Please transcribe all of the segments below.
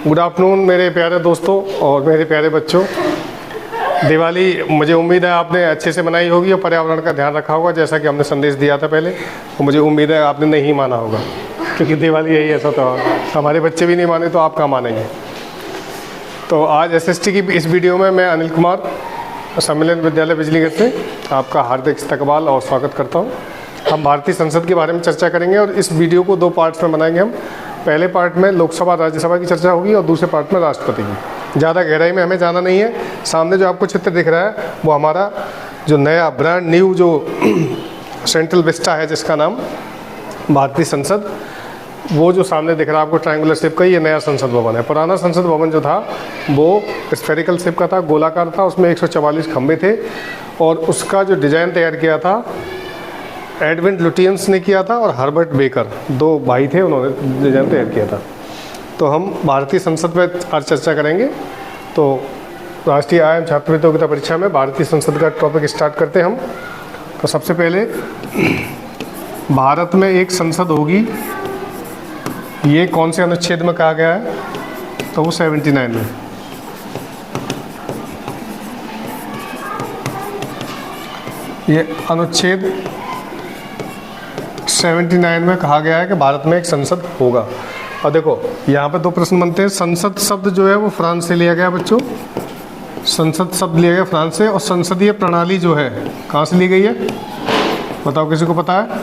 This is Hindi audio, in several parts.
गुड आफ्टरनून मेरे प्यारे दोस्तों और मेरे प्यारे बच्चों। दिवाली मुझे उम्मीद है आपने अच्छे से मनाई होगी और पर्यावरण का ध्यान रखा होगा, जैसा कि हमने संदेश दिया था पहले। तो मुझे उम्मीद है आपने नहीं माना होगा, क्योंकि दिवाली यही ऐसा त्यौहार, हमारे बच्चे भी नहीं माने तो आप कहाँ मानेंगे। तो आज एसएसटी की इस वीडियो में मैं अनिल कुमार सम्मेलन विद्यालय बिजलीगढ़ से आपका हार्दिक इस्तकबाल और स्वागत करता हूँ। हम भारतीय संसद के बारे में चर्चा करेंगे और इस वीडियो को 2 पार्ट्स में बनाएंगे हम। पहले पार्ट में लोकसभा राज्यसभा की चर्चा होगी और दूसरे पार्ट में राष्ट्रपति की। ज़्यादा गहराई में हमें जाना नहीं है। सामने जो आपको चित्र दिख रहा है वो हमारा जो नया ब्रांड न्यू जो सेंट्रल विस्टा है, जिसका नाम भारतीय संसद, वो जो सामने दिख रहा है आपको ट्रायंगुलर शेप का, ये नया संसद भवन है। पुराना संसद भवन जो था वो स्फेरिकल शेप का था, गोलाकार था, उसमें 144 खंभे थे और उसका जो डिज़ाइन तैयार किया था एडविन लुटियंस ने किया था और हर्बर्ट बेकर, 2 भाई थे, उन्होंने डिज़ाइन तैयार किया था। तो हम भारतीय संसद पर आज चर्चा करेंगे। तो राष्ट्रीय आय छात्र प्रतियोगिता परीक्षा में भारतीय संसद का टॉपिक स्टार्ट करते हैं हम। तो सबसे पहले भारत में एक संसद होगी, ये कौन से अनुच्छेद में कहा गया है? तो वो 79 में। ये अनुच्छेद 79 में कहा गया है कि भारत में एक संसद होगा। और देखो यहाँ पे 2 प्रश्न बनते हैं। संसद शब्द जो है वो फ्रांस से लिया गया बच्चों, संसद शब्द लिया गया फ्रांस से। और संसदीय प्रणाली जो है कहाँ से ली गई है? बताओ, किसी को पता है?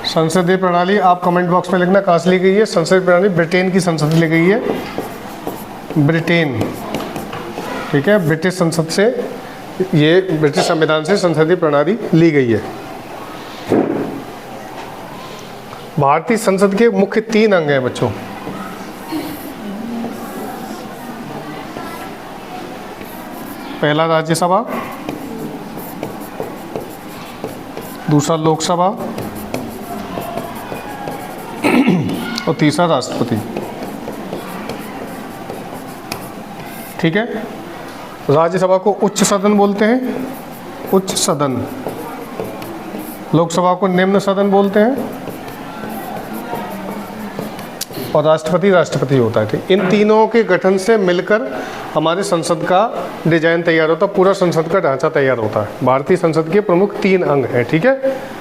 संसदीय प्रणाली आप कमेंट बॉक्स में लिखना कहाँ से ली गई है। संसदीय प्रणाली ब्रिटेन की संसद ली गई है, ब्रिटेन, ठीक है। ब्रिटिश संसद से, ये ब्रिटिश संविधान से संसदीय प्रणाली ली गई है। भारतीय संसद के मुख्य 3 अंग हैं बच्चों। पहला राज्यसभा, दूसरा लोकसभा और तीसरा राष्ट्रपति, ठीक है। राज्यसभा को उच्च सदन बोलते हैं, उच्च सदन। लोकसभा को निम्न सदन बोलते हैं और राष्ट्रपति होता है, ठीक। इन तीनों के गठन से मिलकर हमारे संसद का डिजाइन तैयार होता है, पूरा संसद का ढांचा तैयार होता है। भारतीय संसद के प्रमुख 3 अंग हैं, ठीक है।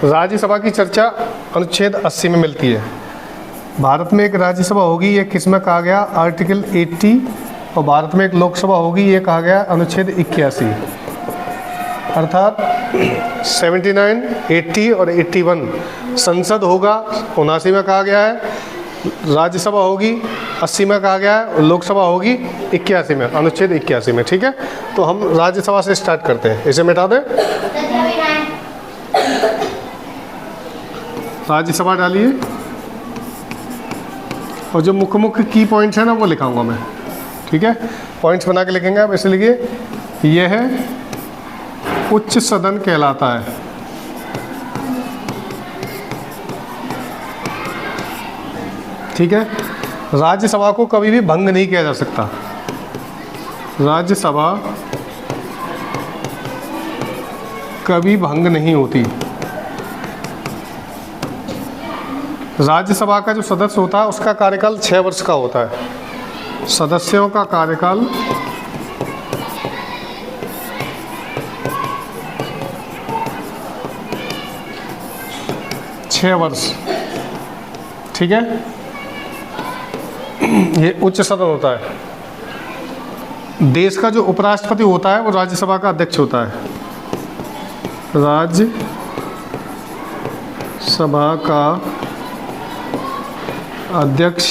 राज्यसभा की चर्चा अनुच्छेद 80 में मिलती है। भारत में एक राज्यसभा होगी, ये किस में कहा गया? आर्टिकल 80। और भारत में एक लोकसभा होगी, ये कहा गया अनुच्छेद 81। अर्थात 79, 80 और 81 संसद होगा 79 में कहा गया है, राज्यसभा होगी 80 में कहा गया है और लोकसभा होगी 81 में, अनुच्छेद 81 में, ठीक है। तो हम राज्यसभा से स्टार्ट करते हैं, इसे मिटा दें। राज्यसभा डालिए और जो मुख्य मुख्य की पॉइंट्स हैं ना वो लिखाऊंगा मैं, ठीक है। पॉइंट्स बना के लिखेंगे आप, ऐसे लिखिए। यह है उच्च सदन कहलाता है, ठीक है। राज्यसभा को कभी भी भंग नहीं किया जा सकता, राज्यसभा कभी भंग नहीं होती। राज्यसभा का जो सदस्य होता है उसका कार्यकाल 6 वर्ष का होता है। सदस्यों का कार्यकाल 6 वर्ष, ठीक है। ये उच्च सदन होता है। देश का जो उपराष्ट्रपति होता है वो राज्यसभा का अध्यक्ष होता है। राज्यसभा का अध्यक्ष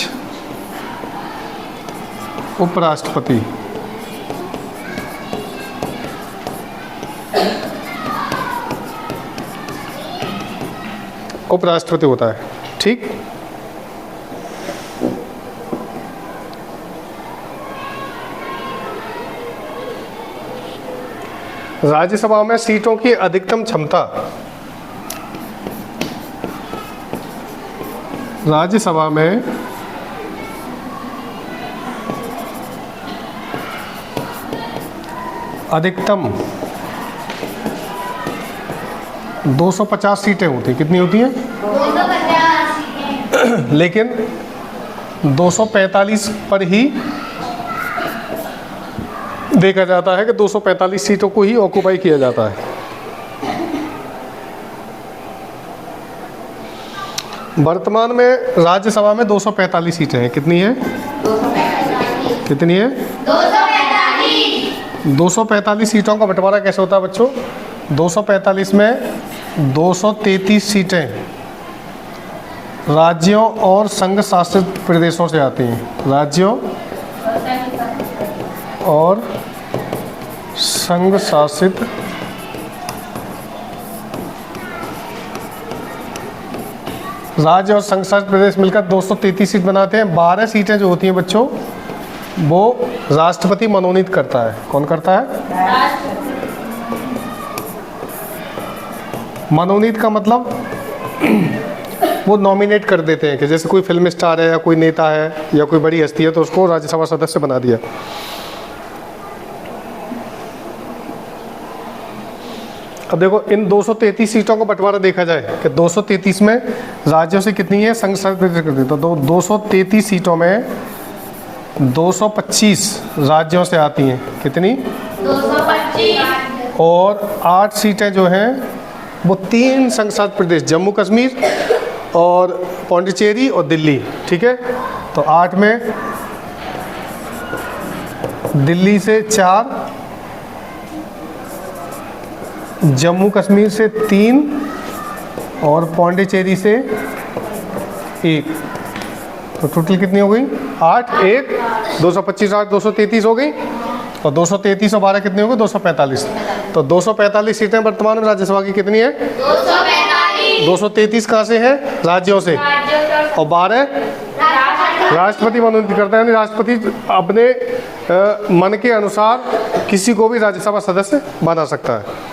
उपराष्ट्रपति, उपराष्ट्रपति होता है, ठीक। राज्यसभा में सीटों की अधिकतम क्षमता, राज्यसभा में अधिकतम 250 सीटें होती हैं। कितनी होती हैं? 250 सीटें। लेकिन 245 पर ही देखा जाता है कि 245 सीटों को ही ऑक्यूपाई किया जाता है। वर्तमान में राज्यसभा में 245 सीटें हैं। कितनी है? 245। कितनी है? 245। 245 सीटों का बंटवारा कैसे होता है बच्चों? 245 में 233 सीटें राज्यों और संघ शासित प्रदेशों से आती हैं। राज्यों और संघ शासित राज्य और संघ शासित प्रदेश मिलकर 233 सीट बनाते हैं। 12 सीटें जो होती हैं बच्चों वो राष्ट्रपति मनोनीत करता है। कौन करता है? मनोनीत का मतलब वो नॉमिनेट कर देते हैं कि जैसे कोई फिल्म स्टार है या कोई नेता है या कोई बड़ी हस्ती है तो उसको राज्यसभा सदस्य बना दिया। अब देखो इन 233 सीटों का बंटवारा देखा जाए कि 233 में राज्यों से कितनी है, संघ शासित प्रदेश कितनी, तो 233 सीटों में 225 राज्यों से आती हैं। कितनी? 225। और 8 सीटें जो हैं वो 3 संघ शासित प्रदेश, जम्मू कश्मीर और पौंडीचेरी और दिल्ली। ठीक है, तो 8 में दिल्ली से 4, जम्मू कश्मीर से 3 और पौंडीचेरी से 1, तो टोटल कितनी हो गई? 8, 1, 225, 8, 233 हो गई। और 233 और 12 कितनी हो गई? 245। तो 245 सीटें वर्तमान में राज्यसभा की कितनी है? 245। 233 कहाँ से है? राज्यों से। और 12 राष्ट्रपति मनोनीत करता है, यानी राष्ट्रपति अपने मन के अनुसार किसी को भी राज्यसभा सदस्य बना सकता है।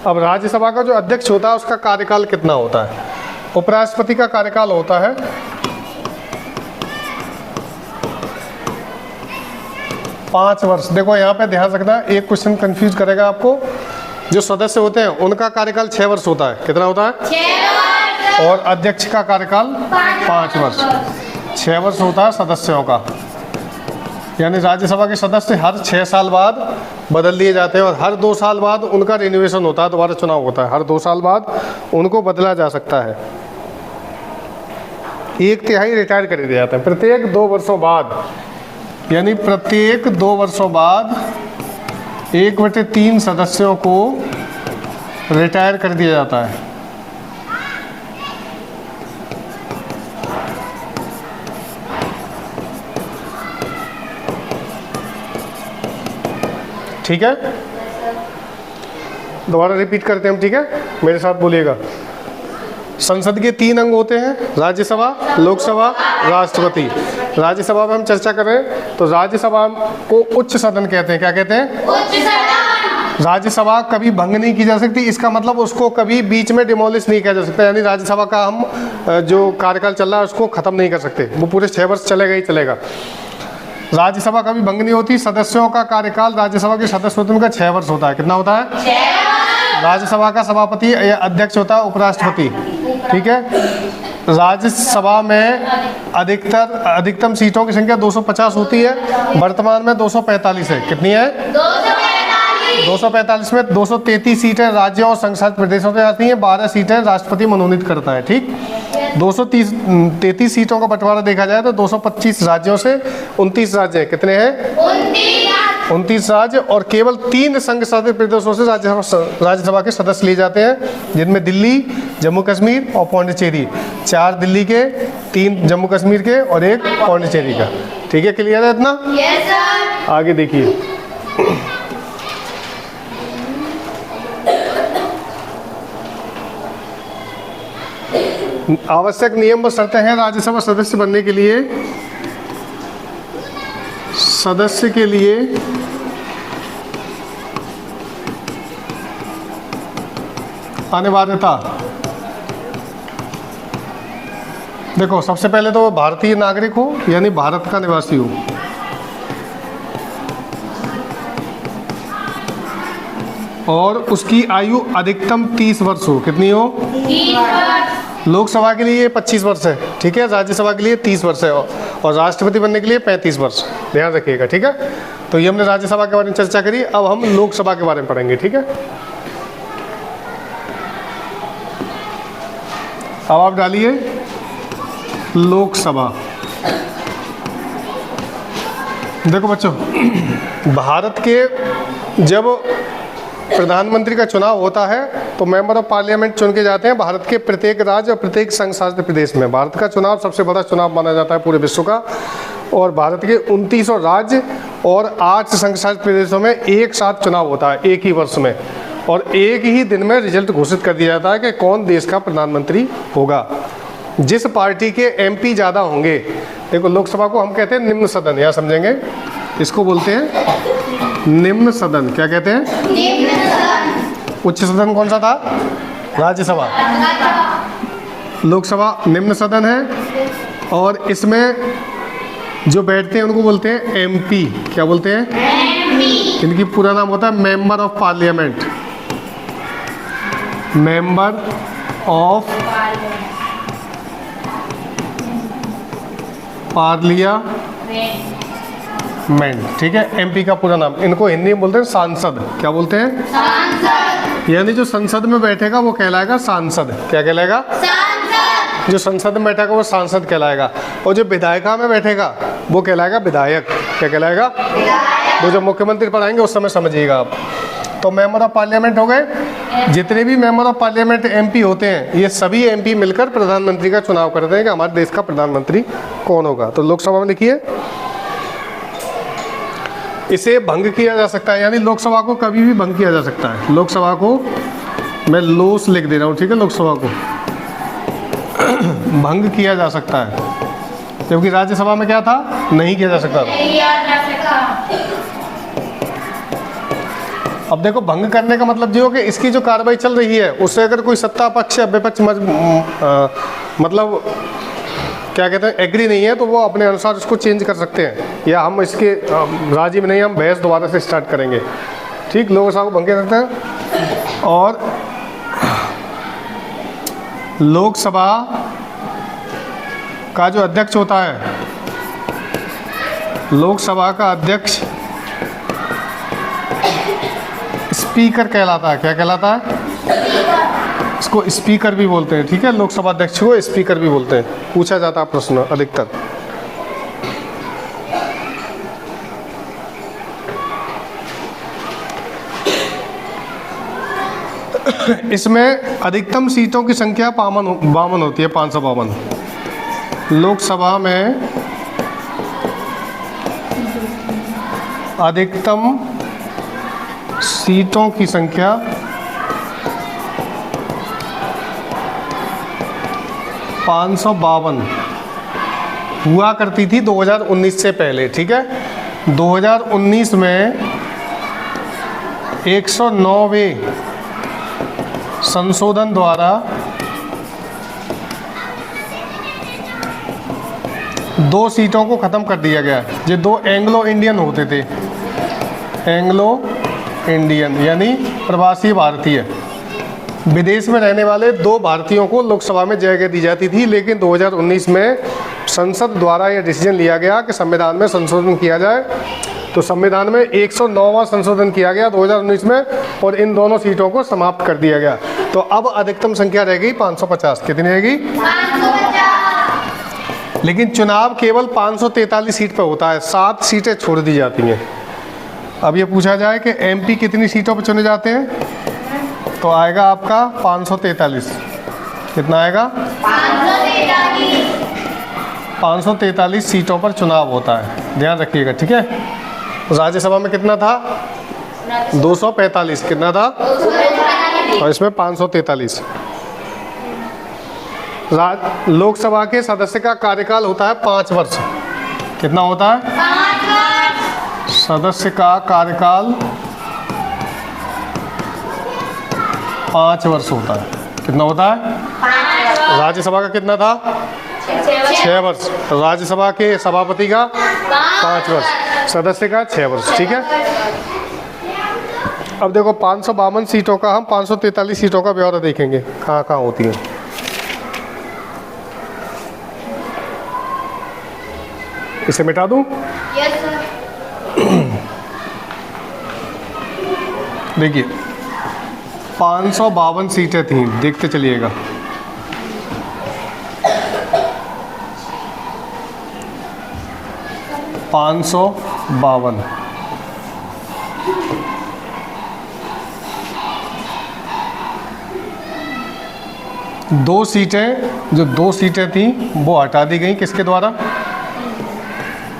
अब राज्यसभा का जो अध्यक्ष होता है उसका कार्यकाल कितना होता है? उपराष्ट्रपति का कार्यकाल होता है 5 वर्ष। देखो यहाँ पे ध्यान रखना, एक क्वेश्चन कंफ्यूज करेगा आपको। जो सदस्य होते हैं उनका कार्यकाल 6 वर्ष होता है। कितना होता है? 6 वर्ष। और अध्यक्ष का कार्यकाल 5 वर्ष। 6 वर्ष होता है सदस्यों का, यानी राज्यसभा के सदस्य हर 6 साल बाद बदल दिए जाते हैं और हर 2 साल बाद उनका रिन्यूएशन होता है, दोबारा चुनाव होता है। हर 2 साल बाद उनको बदला जा सकता है। 1/3 रिटायर कर दिए जाते हैं प्रत्येक 2 वर्षों बाद, यानी प्रत्येक 2 वर्षों बाद 1/3 सदस्यों को रिटायर कर दिया जाता है। ठीक है, दोबारा रिपीट करते हैं हम। ठीक है, मेरे साथ बोलिएगा। संसद के 3 अंग होते हैं, राज्यसभा, लोकसभा, राष्ट्रपति। राज्यसभा में हम चर्चा कर रहे हैं तो राज्यसभा को उच्च सदन कहते हैं। क्या कहते हैं? उच्च सदन। राज्यसभा कभी भंग नहीं की जा सकती, इसका मतलब उसको कभी बीच में डिमोलिश नहीं किया जा सकता, यानी राज्यसभा का हम जो कार्यकाल चल रहा है उसको खत्म नहीं कर सकते, वो पूरे 6 वर्ष चलेगा ही चलेगा। राज्यसभा कभी भंग नहीं होती। सदस्यों का कार्यकाल राज्यसभा के सदस्य होते हैं उनका 6 वर्ष होता है। कितना होता है? 6 वर्ष। राज्यसभा का सभापति या अध्यक्ष होता है उपराष्ट्रपति। ठीक है, राज्यसभा में अधिकतम सीटों की संख्या 250 होती है, वर्तमान में 245 है। कितनी है? 245। 245 में 233 सीटें राज्यों और संघ शासित प्रदेशों से आती हैं, 12 सीटें राष्ट्रपति मनोनीत करता है। ठीक, 233 सीटों का बंटवारा देखा जाए तो 225 राज्यों से 29 राज्य हैं। कितने हैं? 29 राज्य, और केवल 3 संघ शासित प्रदेशों से राज्यसभा के सदस्य लिए जाते हैं, जिनमें दिल्ली, जम्मू कश्मीर और पौंडीचेरी। 4 दिल्ली के, 3 जम्मू कश्मीर के और 1 पौंडीचेरी का। ठीक है, क्लियर है इतना? Yes sir. आगे देखिए। आवश्यक नियम व शर्तें हैं राज्यसभा सदस्य बनने के लिए। सदस्य के लिए अनिवार्यता। देखो सबसे पहले तो भारतीय नागरिक हो यानी भारत का निवासी हो, और उसकी आयु अधिकतम 30 वर्ष हो। कितनी हो? 30 वर्ष। लोकसभा के लिए 25 वर्ष है, ठीक है। राज्यसभा के लिए 30 वर्ष है, और राष्ट्रपति बनने के लिए 35 वर्ष। ध्यान रखिएगा, ठीक है। तो ये हमने राज्यसभा के बारे में चर्चा करी। अब हम लोकसभा के बारे में पढ़ेंगे, ठीक है। अब आप डालिए लोकसभा। देखो बच्चों, भारत के जब प्रधानमंत्री का चुनाव होता है तो मेंबर ऑफ पार्लियामेंट चुन के जाते हैं भारत के प्रत्येक राज्य और प्रत्येक संघ शासित प्रदेश में। भारत का चुनाव सबसे बड़ा चुनाव माना जाता है पूरे विश्व का, और भारत के 29 राज्य और 8 संघ शासित प्रदेशों में एक साथ चुनाव होता है एक ही वर्ष में, और एक ही दिन में रिजल्ट घोषित कर दिया जाता है कि कौन देश का प्रधानमंत्री होगा। जिस पार्टी के MP ज़्यादा होंगे, देखो लोकसभा को हम कहते हैं निम्न सदन, यहाँ समझेंगे, इसको बोलते हैं निम्न सदन। क्या कहते हैं? निम्न सदन। उच्च सदन कौन सा था? राज्यसभा। लोकसभा निम्न सदन है, और इसमें जो बैठते हैं उनको बोलते हैं MP। क्या बोलते हैं? MP। इनकी पूरा नाम होता है member of parliament. Member of parliament, ठीक है। MP का पूरा नाम, इनको हिंदी में बोलते हैं सांसद। क्या बोलते हैं? सांसद। यानी जो संसद में बैठेगा वो कहलाएगा सांसद। क्या कहलाएगा? सांसद। जो संसद में बैठेगा वो सांसद कहलाएगा, और जो विधायिका में बैठेगा वो कहलाएगा विधायक। क्या कहलाएगा? विधायक। वो जब मुख्यमंत्री पढ़ाएंगे उस समय समझिएगा आप। तो मेंबर ऑफ पार्लियामेंट हो गए। जितने भी मेंबर ऑफ पार्लियामेंट MP होते हैं, ये सभी MP मिलकर प्रधानमंत्री का चुनाव करते हैं कि हमारे देश का प्रधानमंत्री कौन होगा। तो लोकसभा में लिखिए, इसे भंग किया जा सकता है, यानी लोकसभा को कभी भी भंग किया जा सकता है। लोकसभा को मैं लोस लिख दे रहा हूँ, ठीक है। लोकसभा को भंग किया जा सकता है, क्योंकि राज्यसभा में क्या था? नहीं किया जा सकता था। अब देखो, भंग करने का मतलब जो कि इसकी जो कार्रवाई चल रही है उससे अगर कोई सत्ता पक्ष या विपक्ष मतलब क्या कहते हैं एग्री नहीं है, तो वो अपने अनुसार इसको चेंज कर सकते हैं, या हम इसके राजी में नहीं, हम बहस दोबारा से स्टार्ट करेंगे, ठीक। लोकसभा को भंग किया जाता है। और लोकसभा का जो अध्यक्ष होता है, लोकसभा का अध्यक्ष स्पीकर कहलाता है। क्या कहलाता है? इसको स्पीकर भी बोलते हैं, ठीक है। लोकसभा अध्यक्ष को स्पीकर भी बोलते हैं। पूछा जाता है प्रश्न अधिकतर। इसमें अधिकतम सीटों की संख्या 52 होती है, 552। लोकसभा में अधिकतम सीटों की संख्या 552 हुआ करती थी 2019 से पहले, ठीक है। 2019 में 109वें संशोधन द्वारा 2 सीटों को ख़त्म कर दिया गया। ये 2 एंग्लो इंडियन होते थे, एंग्लो इंडियन यानी प्रवासी भारतीय। विदेश में रहने वाले 2 भारतीयों को लोकसभा में जगह दी जाती थी, लेकिन 2019 में संसद द्वारा यह डिसीजन लिया गया कि संविधान में संशोधन किया जाए। तो संविधान में 109वां संशोधन किया गया 2019 में, और इन दोनों सीटों को समाप्त कर दिया गया। तो अब अधिकतम संख्या रह गई 550। कितनी रहेगी? 550। लेकिन चुनाव केवल 543 सीट पर होता है, 7 सीटें छोड़ दी जाती हैं। अब ये पूछा जाए कि MP कितनी सीटों पर चुने जाते हैं, तो आएगा आपका 543। कितना आएगा? 543 सीटों पर चुनाव होता है, ध्यान रखिएगा, ठीक है। राज्यसभा में कितना था? 245। कितना था? और इसमें 543। लोकसभा के सदस्य का कार्यकाल होता है 5 वर्ष। कितना होता है? 5 वर्ष। सदस्य का कार्यकाल 5 वर्ष होता है। कितना होता है? 5 वर्ष। राज्यसभा का कितना था? 6 वर्ष। राज्यसभा के सभापति का 5 वर्ष, सदस्य का 6 वर्ष। ठीक है। अब देखो 552 सीटों का हम 543 सीटों का ब्यौरा देखेंगे कहाँ कहाँ होती हैं। इसे मिटा दूं? Yes sir. देखिए 552 सीटें थीं, देखते चलिएगा। पाँच सौ बावन, दो सीटें थी वो हटा दी गई किसके द्वारा?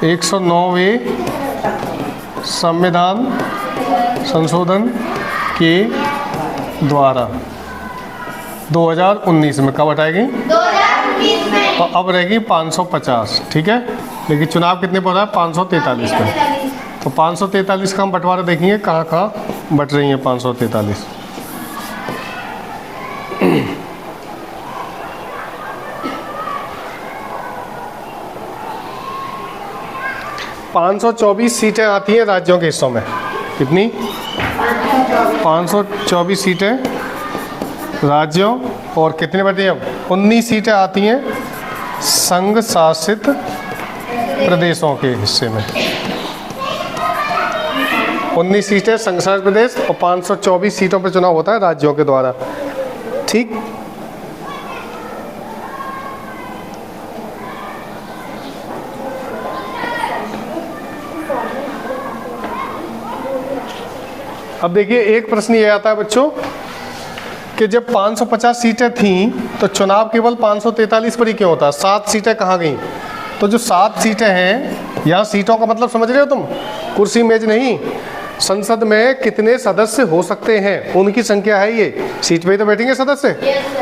109वें संविधान संशोधन के द्वारा 2019 में। कब हटाई गई? 2019 में। तो अब रहेगी 550। ठीक है। लेकिन चुनाव कितने पर रहा है? 543 पे। तो 543 का हम बंटवारा देखेंगे कहाँ कहाँ बट रही हैं 543। ,524 सीटें आती हैं राज्यों के हिस्सों में। कितनी? 524 सीटें राज्यों, और कितने बची अब? 19 सीटें आती हैं संघ शासित प्रदेशों के हिस्से में। 19 सीटें संघ शासित प्रदेश और 524 सीटों पर चुनाव होता है राज्यों के द्वारा। ठीक। अब देखिए एक प्रश्न ये आता है बच्चों कि जब 550 सीटें थीं तो चुनाव केवल 543 पर ही क्यों होता? 7 सीटें कहाँ गईं? तो जो 7 सीटें हैं, यहाँ सीटों का मतलब समझ रहे हो तुम? कुर्सी मेज नहीं। संसद में कितने सदस्य हो सकते हैं उनकी संख्या है ये। सीट पे ही तो बैठेंगे सदस्य।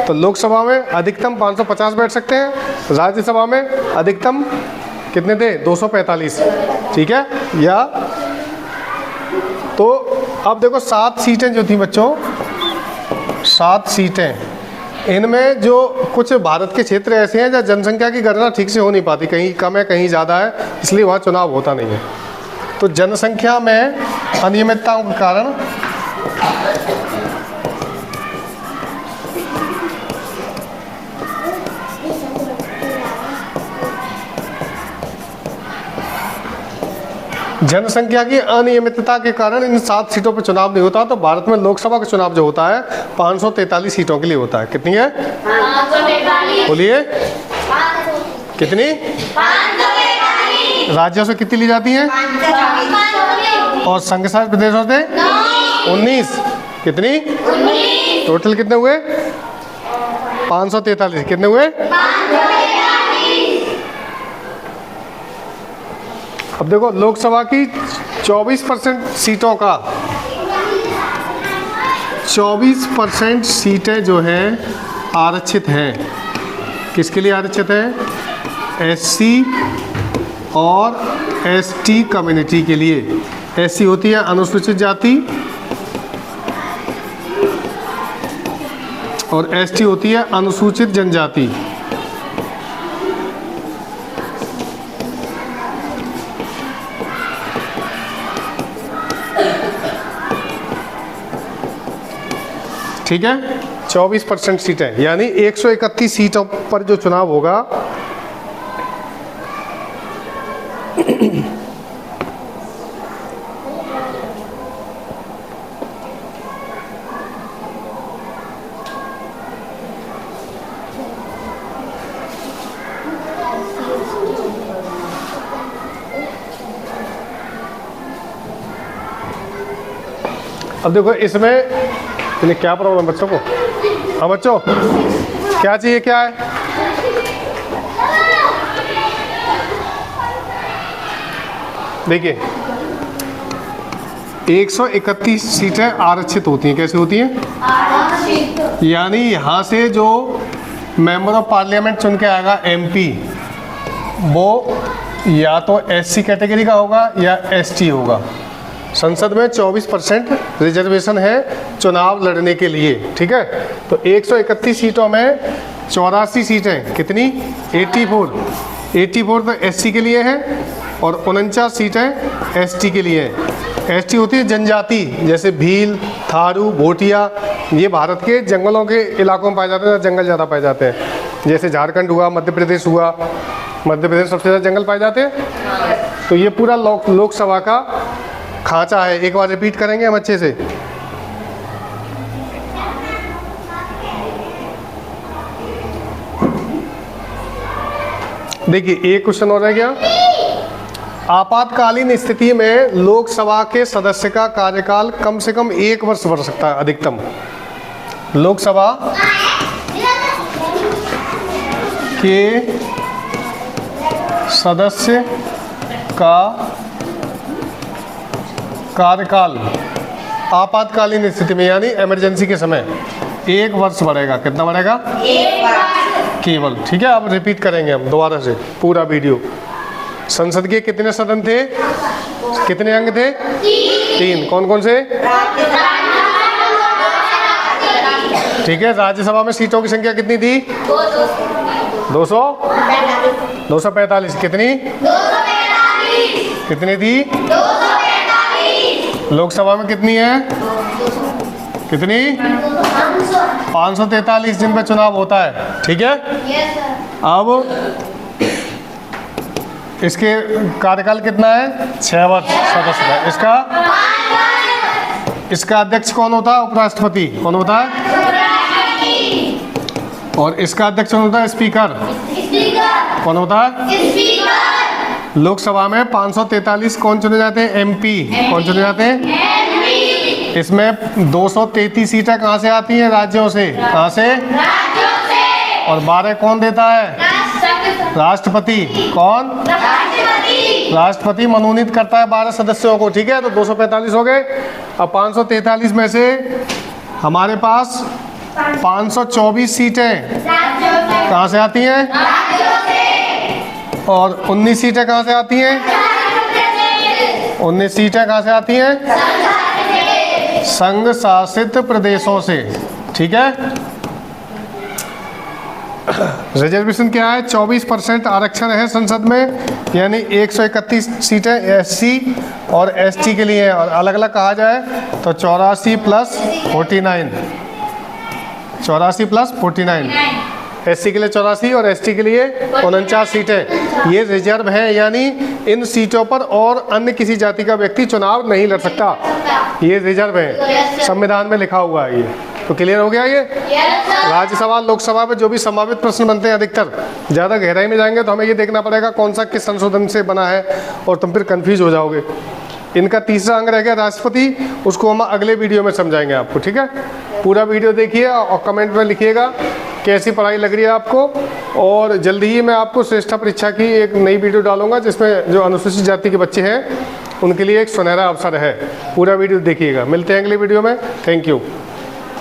तो लोकसभा में अधिकतम 550 बैठ सकते हैं, राज्यसभा में अधिकतम कितने थे? 245। ठीक है। या तो अब देखो 7 सीटें जो थी बच्चों, 7 सीटें, इनमें जो कुछ भारत के क्षेत्र ऐसे हैं जहाँ जनसंख्या की गणना ठीक से हो नहीं पाती, कहीं कम है कहीं ज़्यादा है, इसलिए वहाँ चुनाव होता नहीं है। तो जनसंख्या में अनियमितताओं के कारण जनसंख्या की अनियमितता के कारण इन 7 सीटों पर चुनाव नहीं होता। तो भारत में लोकसभा का चुनाव जो होता है 543 सीटों के लिए होता है। कितनी है? 543। बोलिए कितनी? 543। राज्यों से कितनी ली जाती है? 543। और संघ शासित प्रदेशों से 19। कितनी? 19। टोटल कितने हुए? 543। कितने हुए? 543। अब देखो लोकसभा की 24% सीटों का 24% सीटें जो है आरक्षित हैं। किसके लिए आरक्षित है? एससी और एसटी कम्युनिटी के लिए। एससी होती है अनुसूचित जाति और एसटी होती है अनुसूचित जनजाति। ठीक है। 24% सीटें यानी 131 सीटों पर जो चुनाव होगा अब देखो इसमें क्या प्रॉब्लम बच्चों को? हाँ बच्चों क्या चाहिए? क्या है? देखिए 131 सीटें आरक्षित होती हैं। कैसी होती हैं? आरक्षित। यानी यहाँ से जो मेंबर ऑफ पार्लियामेंट चुन के आएगा एमपी, वो या तो एससी कैटेगरी का होगा या एसटी होगा। संसद में 24% रिजर्वेशन है चुनाव लड़ने के लिए, ठीक है। तो 131 सीटों में 84 सीटें कितनी, 84 तो एससी के लिए है और 49 सीटें एसटी के लिए हैं। एसटी होती है जनजाति, जैसे भील, थारू, भोटिया, ये भारत के जंगलों के इलाकों में पाए जाते हैं, जंगल ज़्यादा पाए जाते हैं। जैसे झारखंड हुआ, मध्य प्रदेश हुआ, मध्य प्रदेश सबसे ज़्यादा जंगल पाए जाते हैं। तो ये पूरा लोकसभा का खांचा है। एक बार रिपीट करेंगे हम अच्छे से। देखिए एक क्वेश्चन और रह गया। आपातकालीन स्थिति में लोकसभा के सदस्य का कार्यकाल कम से कम 1 वर्ष बढ़ सकता है अधिकतम। लोकसभा के सदस्य का कार्यकाल आपातकालीन स्थिति में यानी इमरजेंसी के समय 1 वर्ष बढ़ेगा। कितना बढ़ेगा? 1 वर्ष। केवल, ठीक है। अब रिपीट करेंगे हम दोबारा से पूरा वीडियो। संसद के कितने सदन थे, कितने अंग थे? 3। कौन कौन से? ठीक है। राज्यसभा में सीटों की संख्या कितनी थी? 245। कितनी? 245। कितनी थी? 245। लोकसभा में कितनी है? कितनी? 543 दिन पे चुनाव होता है, ठीक है। Yes sir. अब इसके कार्यकाल कितना है? 6 वर्ष सदस्य का। इसका अध्यक्ष कौन होता है? उपराष्ट्रपति। कौन होता है? और इसका अध्यक्ष कौन होता है? स्पीकर। स्पीकर। कौन होता है? स्पीकर। लोकसभा में 543 कौन चुने जाते हैं? एमपी। कौन चुने जाते हैं? इसमें 233 सीटें कहाँ से आती हैं? राज्यों से। कहाँ से? राज्यों से। और 12 कौन देता है? राष्ट्रपति। कौन? राष्ट्रपति मनोनीत करता है 12 सदस्यों को, ठीक है। तो 245 हो गए। अब 543 में से हमारे पास 524 सीटें कहाँ से आती हैं? और 19 सीटें कहाँ से आती हैं? 19 सीटें कहाँ से आती हैं? संघ शासित प्रदेशों से, ठीक है। रिजर्वेशन क्या है? 24% आरक्षण है संसद में, यानी 131 सीटें एससी और एसटी के लिए है। और अलग अलग कहा जाए तो 84 + 49, 84 + 49। एससी के लिए 84 और एसटी के लिए 49 सीटें। ये रिजर्व है, यानी इन सीटों पर और अन्य किसी जाति का व्यक्ति चुनाव नहीं लड़ सकता। ये रिजर्व है, संविधान में लिखा हुआ है ये। तो क्लियर हो गया ये? राज्यसभा लोकसभा में जो भी संभावित प्रश्न बनते हैं, अधिकतर ज़्यादा गहराई में जाएंगे तो हमें ये देखना पड़ेगा कौन सा किस संशोधन से बना है, और तुम फिर कंफ्यूज हो जाओगे। इनका तीसरा अंग रह गया राष्ट्रपति, उसको हम अगले वीडियो में समझाएंगे आपको, ठीक है। पूरा वीडियो देखिए और कमेंट में लिखिएगा कैसी पढ़ाई लग रही है आपको। और जल्दी ही मैं आपको श्रेष्ठा परीक्षा की एक नई वीडियो डालूंगा, जिसमें जो अनुसूचित जाति के बच्चे हैं उनके लिए एक सुनहरा अवसर है। पूरा वीडियो देखिएगा। मिलते हैं अगले वीडियो में। Thank you.